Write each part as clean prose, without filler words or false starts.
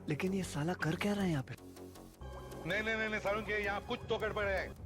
लेकिन ये साला कर क्या रहा है यहाँ पे? नहीं नहीं नहीं नहीं सारुण के यहाँ कुछ तो गड़बड़ है।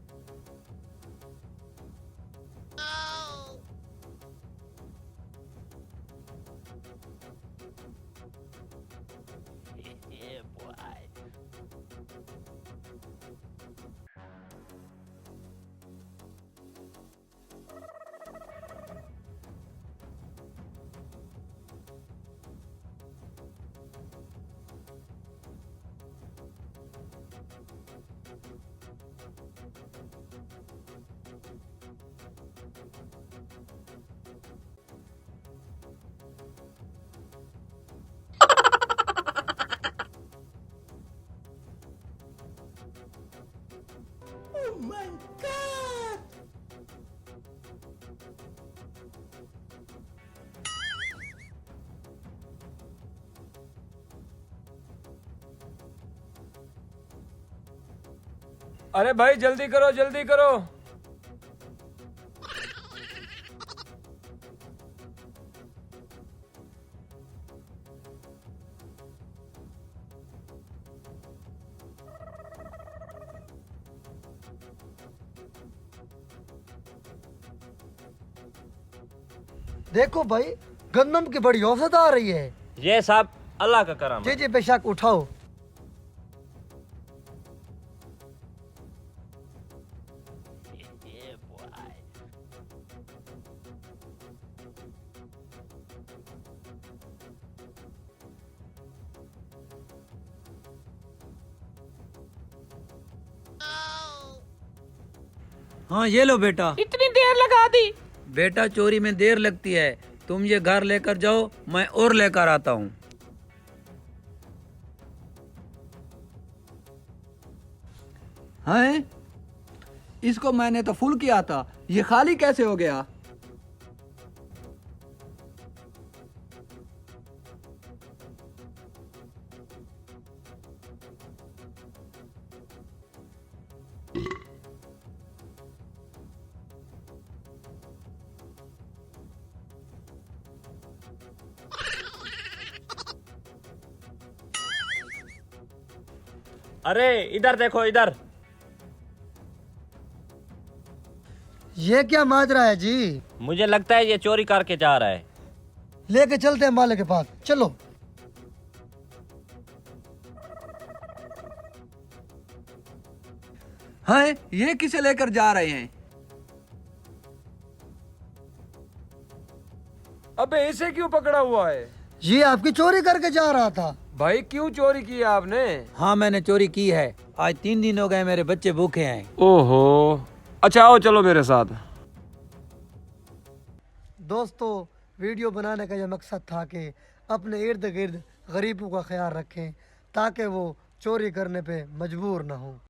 अरे भाई जल्दी करो जल्दी करो। देखो भाई, गंदम की बड़ी औसत आ रही है। ये सब अल्लाह का करम जी है। जी बेशक, उठाओ। हाँ ये लो बेटा। इतनी देर लगा दी। बेटा चोरी में देर लगती है, तुम ये घर लेकर जाओ, मैं और लेकर आता हूँ। हैं? इसको मैंने तो फुल किया था, ये खाली कैसे हो गया? अरे इधर देखो इधर। ये क्या माजरा है जी? मुझे लगता है ये चोरी करके जा रहा है। लेके चलते हैं मालिक के पास, चलो। हैं? ये किसे लेकर जा रहे हैं? अबे इसे क्यों पकड़ा हुआ है? ये आपकी चोरी करके जा रहा था। भाई क्यों चोरी की आपने? हाँ मैंने चोरी की है, आज 3 दिन हो गए, मेरे बच्चे भूखे हैं। ओहो, अच्छा आओ चलो मेरे साथ। दोस्तों, वीडियो बनाने का यह मकसद था कि अपने इर्द गिर्द गरीबों का ख्याल रखें ताकि वो चोरी करने पे मजबूर ना हो।